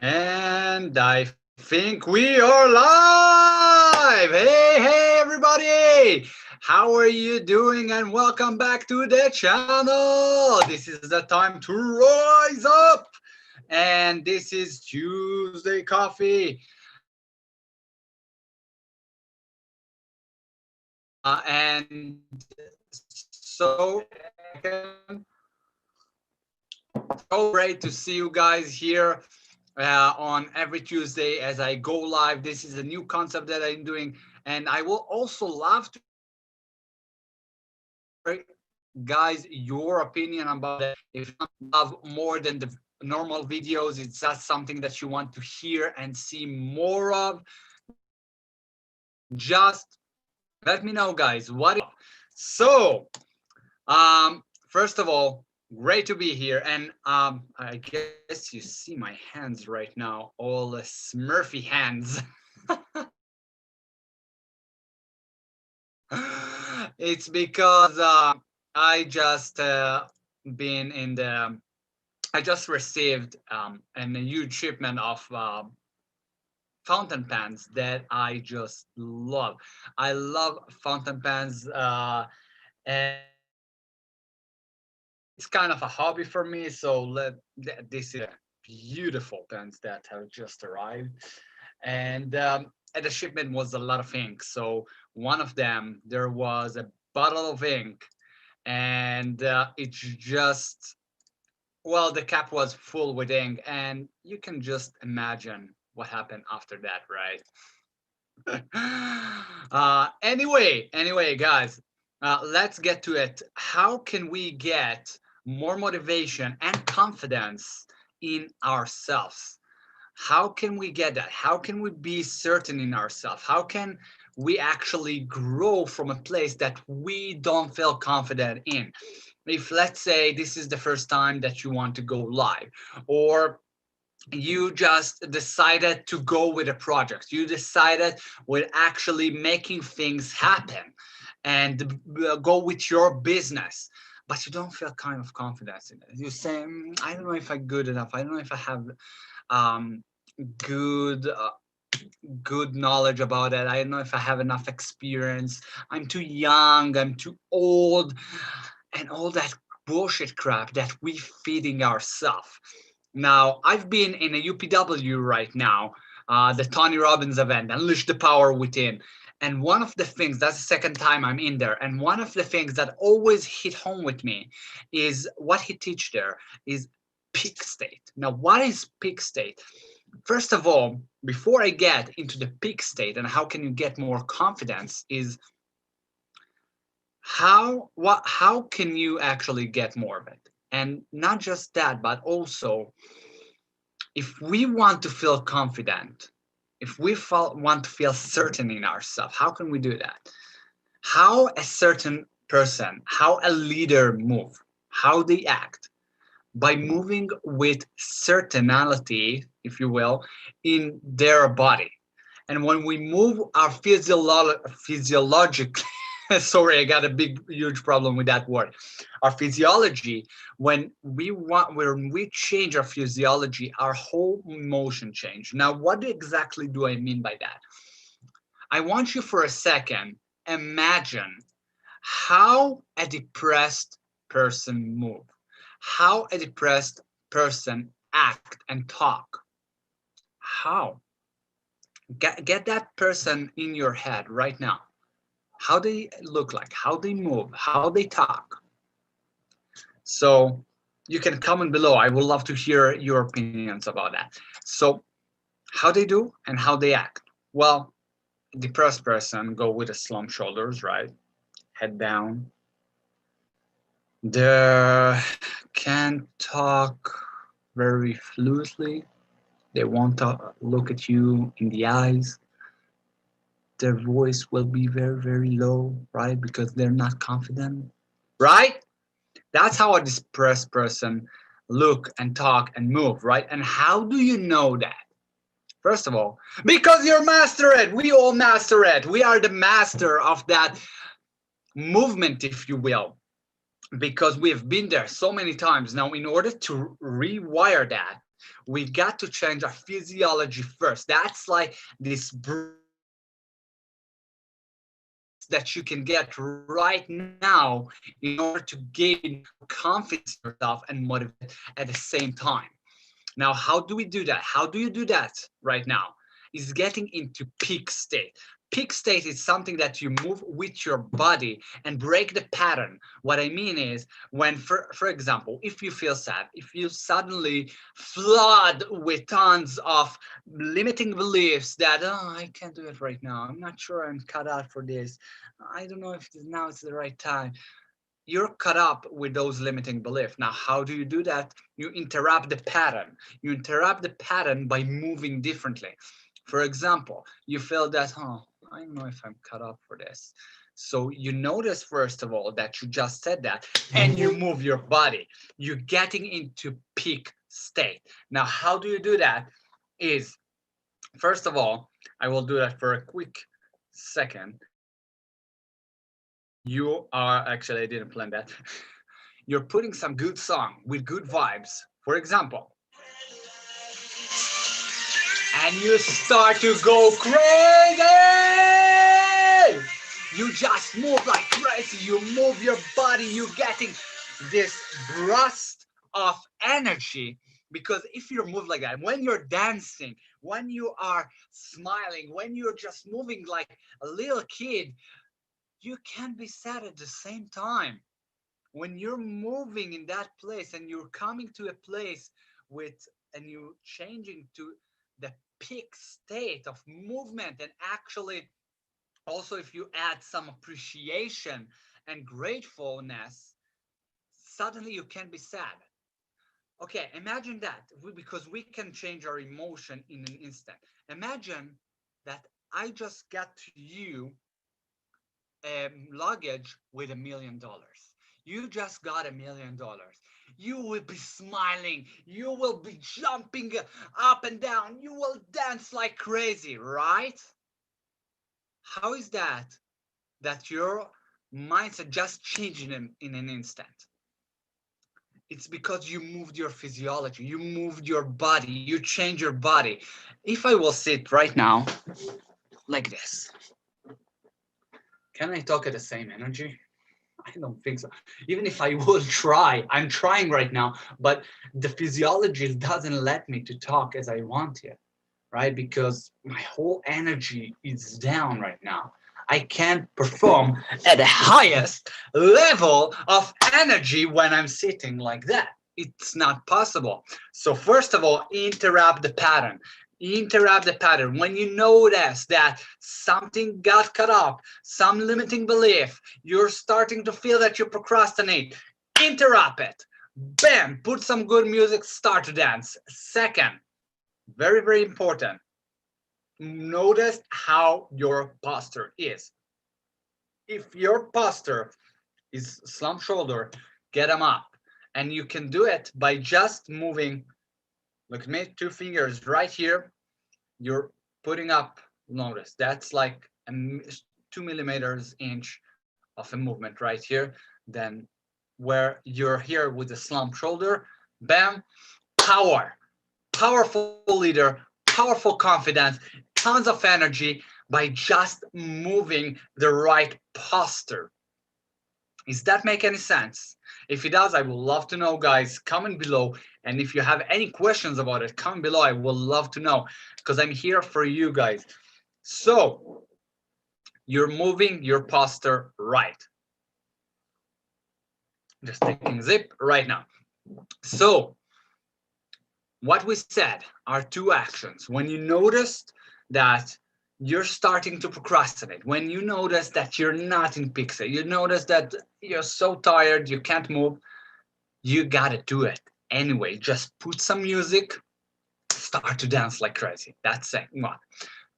And I think we are live. Hey, everybody. How are you doing? And welcome back to the channel. This is the time to rise up. And this is Tuesday Coffee. And so great to see you guys here on every Tuesday as I go live. This is a new concept that I'm doing, and I will also love to guys your opinion about it. If you love more than the normal videos, it's just something that you want to hear and see more of, just let me know, guys. So first of all, great to be here. And I guess you see my hands right now, all Smurfy hands. It's because I just been in the I just received a huge shipment of fountain pens that I just love. I love fountain pens, and it's kind of a hobby for me. So this is beautiful pens that have just arrived, and the shipment was a lot of ink. So one of them, there was a bottle of ink, and it's just, well, the cap was full with ink, and you can just imagine what happened after that, right? Anyway, guys, let's get to it. How can we get more motivation and confidence in ourselves? How can we get that? How can we be certain in ourselves? How can we actually grow from a place that we don't feel confident in? If, let's say, this is the first time that you want to go live, or you just decided to go with a project, you decided with actually making things happen and go with your business, but you don't feel kind of confidence in it. You say, I don't know if I'm good enough, I don't know if I have um, good good knowledge about it, I don't know if I have enough experience, I'm too young, I'm too old, and all that bullshit crap that we feeding ourselves. Now, I've been in a UPW right now, the Tony Robbins event, Unleash the Power Within. And one of the things, that's the second time I'm in there, and one of the things that always hit home with me is what he teach there is peak state. Now, what is peak state? First of all, before I get into the peak state and how can you get more confidence, is how can you actually get more of it? And not just that, but also, if we want to feel confident, if we want to feel certain in ourselves, how can we do that? How a certain person, how a leader move, how they act, by moving with certainty, if you will, in their body. And when we move our physiologically, sorry, I got a huge problem with that word. Our physiology, when we change our physiology, our whole emotion change. Now, what exactly do I mean by that? I want you for a second, imagine how a depressed person move, how a depressed person act and talk. How? Get that person in your head right now. How they look like, how they move, how they talk. So you can comment below. I would love to hear your opinions about that. So how they do and how they act. Well, depressed person go with a slump shoulders, right? Head down. They can talk very fluidly. They won't look at you in the eyes. Their voice will be very, very low, right? Because they're not confident, right? That's how a depressed person look and talk and move, right? And how do you know that? First of all, because you master it. We all master it. We are the master of that movement, if you will, because we have been there so many times. Now, in order to rewire that, We got to change our physiology first. That's like this that you can get right now in order to gain confidence in yourself and motivate at the same time. Now, how do we do that? How do you do that right now? Is getting into peak state. Peak state is something that you move with your body and break the pattern. What I mean is when, for example, if you feel sad, if you suddenly flood with tons of limiting beliefs that, oh, I can't do it right now. I'm not sure I'm cut out for this. I don't know if now it's the right time. You're caught up with those limiting beliefs. Now, how do you do that? You interrupt the pattern. You interrupt the pattern by moving differently. For example, you feel that, oh, I don't know if I'm cut up for this. So you notice, first of all, that you just said that, and you move your body. You're getting into peak state. Now, how do you do that? Is, first of all, I will do that for a quick second. You are, actually, I didn't plan that. You're putting some good song with good vibes, for example. And you start to go crazy. You just move like crazy. You move your body. You're getting this burst of energy. Because if you move like that, when you're dancing, when you are smiling, when you're just moving like a little kid, you can't be sad at the same time. When you're moving in that place and you're coming to a place and you're changing to the peak state of movement, and actually also if you add some appreciation and gratefulness, suddenly you can't be sad. Okay, imagine that, because we can change our emotion in an instant. Imagine that I just got to you luggage with $1 million. You just got $1 million. You will be smiling. You will be jumping up and down. You will dance like crazy, right? How is that? That your mindset just changed in an instant. It's because you moved your physiology. You moved your body. You changed your body. If I will sit right now like this, can I talk at the same energy? I don't think so. Even if I would try, I'm trying right now, but the physiology doesn't let me to talk as I want to, right? Because my whole energy is down right now. I can't perform at the highest level of energy when I'm sitting like that. It's not possible. So first of all, interrupt the pattern. Interrupt the pattern. When you notice that something got cut off, some limiting belief, you're starting to feel that you procrastinate, interrupt it. Bam, put some good music, start to dance. Second, very, very important, notice how your posture is. If your posture is slump shoulder, get them up. And you can do it by just moving. Look at me, 2 fingers right here. You're putting up, notice, that's like 2 millimeters inch of a movement right here. Then where you're here with the slump shoulder, bam, power, powerful leader, powerful confidence, tons of energy by just moving the right posture. Does that make any sense? If it does, I would love to know, guys. Comment below. And if you have any questions about it, comment below. I would love to know, because I'm here for you guys. So you're moving your posture right. Just taking zip right now. So what we said are 2 actions. When you noticed that you're starting to procrastinate, when you notice that you're not in peak state, you notice that you're so tired, you can't move, you gotta do it anyway. Just put some music, start to dance like crazy. That's one.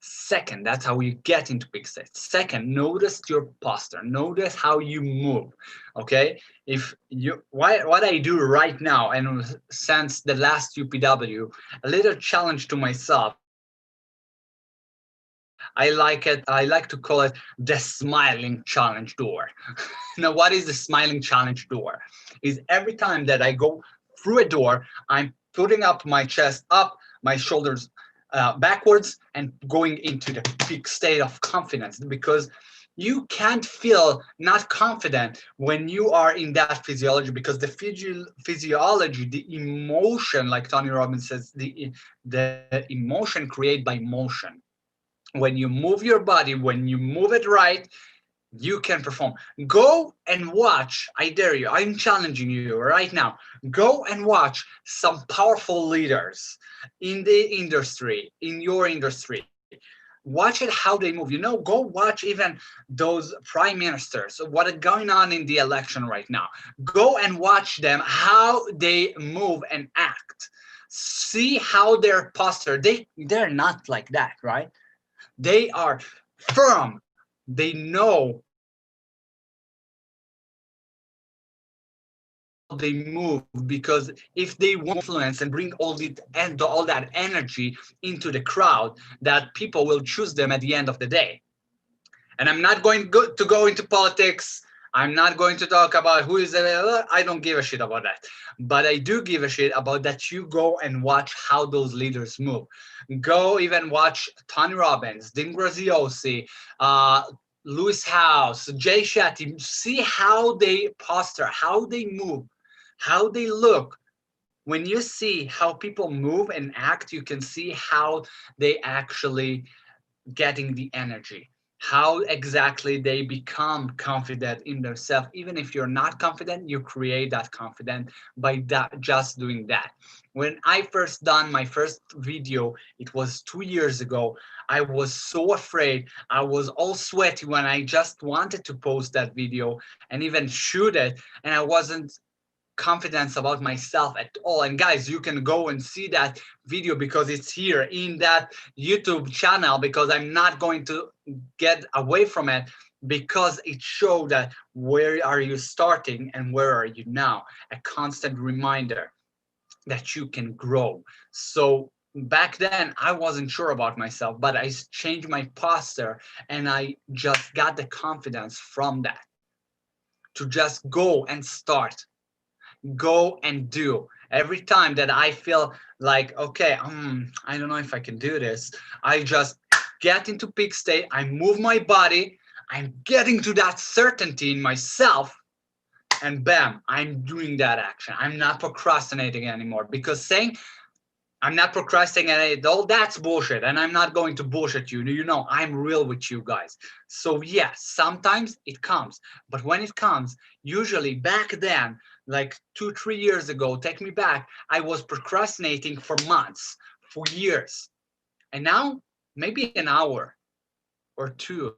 Second, that's how you get into peak state. Second, notice your posture. Notice how you move. Okay, if you what I do right now, and since the last UPW, a little challenge to myself. I like to call it the smiling challenge door. Now, what is the smiling challenge door? Is every time that I go through a door, I'm putting up my chest up, my shoulders backwards, and going into the peak state of confidence, because you can't feel not confident when you are in that physiology, because the physiology, the emotion, like Tony Robbins says, the emotion created by motion. When you move your body, when you move it right, you can perform. Go and watch. I dare you. I'm challenging you right now. Go and watch some powerful leaders in the industry, in your industry. Watch it how they move. Go watch even those prime ministers, what is going on in the election right now. Go and watch them, how they move and act. See how their posture, they're not like that, right? They are firm. They know how they move, because if they want influence and bring all that energy into the crowd, that people will choose them at the end of the day. And I'm not going to go into politics. I'm not going to talk about who is I don't give a shit about that. But I do give a shit about that you go and watch how those leaders move. Go even watch Tony Robbins, Dean Graziosi, Lewis House, Jay Shetty. See how they posture, how they move, how they look. When you see how people move and act, you can see how they actually getting the energy, how exactly they become confident in themselves. Even if you're not confident, you create that confidence by just doing that. When I first done my first video, it was 2 years ago. I was so afraid. I was all sweaty when I just wanted to post that video and even shoot it, and I wasn't confidence about myself at all. And guys, you can go and see that video because it's here in that YouTube channel, because I'm not going to get away from it, because it showed that where are you starting and where are you now, a constant reminder that you can grow. So back then I wasn't sure about myself, but I changed my posture and I just got the confidence from that to just go and start, go and do. Every time that I feel like, okay, I don't know if I can do this, I just get into peak state, I move my body, I'm getting to that certainty in myself, and bam, I'm doing that action. I'm not procrastinating anymore, because saying I'm not procrastinating at all, that's bullshit. And I'm not going to bullshit you. I'm real with you guys. So yeah, sometimes it comes. But when it comes, usually back then, like 2, 3 years ago, take me back, I was procrastinating for months, for years. And now maybe an hour or two,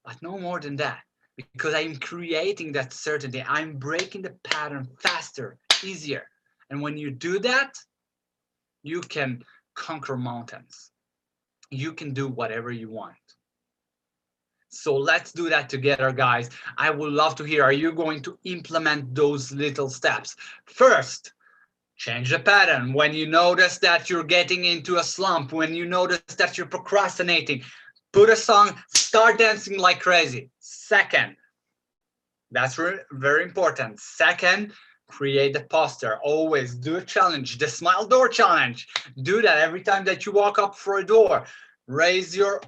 but no more than that. Because I'm creating that certainty. I'm breaking the pattern faster, easier. And when you do that, you can conquer mountains. You can do whatever you want. So let's do that together, guys. I would love to hear, are you going to implement those little steps? First, change the pattern. When you notice that you're getting into a slump, when you notice that you're procrastinating, put a song, start dancing like crazy. Second, that's very important. Second, create the posture. Always do a challenge, the smile door challenge. Do that every time that you walk up for a door. Raise your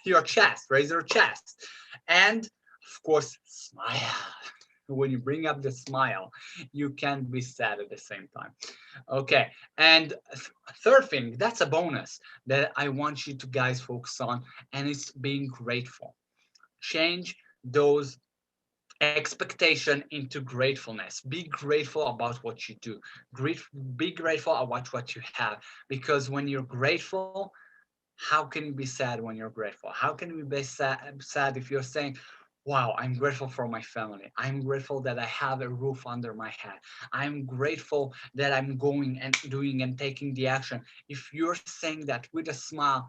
your chest, raise your chest, and of course smile. When you bring up the smile, you can't be sad at the same time. Okay, and third thing, that's a bonus that I want you to guys focus on, and it's being grateful. Change those expectation into gratefulness. Be grateful about what you do. Be grateful about what you have, because when you're grateful, how can you be sad when you're grateful? How can you be sad if you're saying, wow, I'm grateful for my family. I'm grateful that I have a roof under my head. I'm grateful that I'm going and doing and taking the action. If you're saying that with a smile,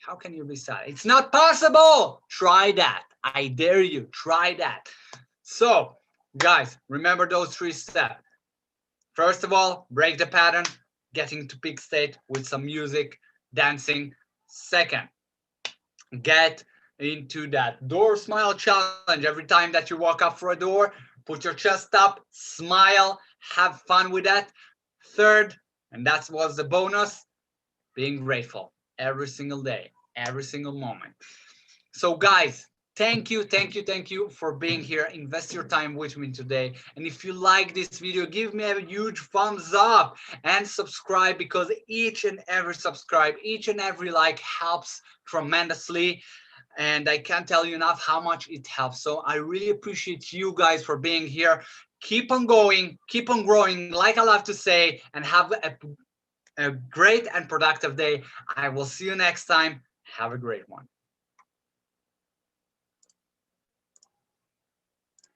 how can you be sad? It's not possible. Try that. I dare you. Try that. So, guys, remember those 3 steps. First of all, break the pattern, getting to peak state with some music, dancing. Second, get into that door smile challenge. Every time that you walk up for a door, put your chest up, smile, Have fun with that. Third, and that was the bonus, being grateful every single day, every single moment. So guys, thank you for being here. Invest your time with me today. And if you like this video, give me a huge thumbs up and subscribe, because each and every subscribe, each and every like helps tremendously. And I can't tell you enough how much it helps. So I really appreciate you guys for being here. Keep on going, keep on growing, like I love to say, and have a great and productive day. I will see you next time. Have a great one.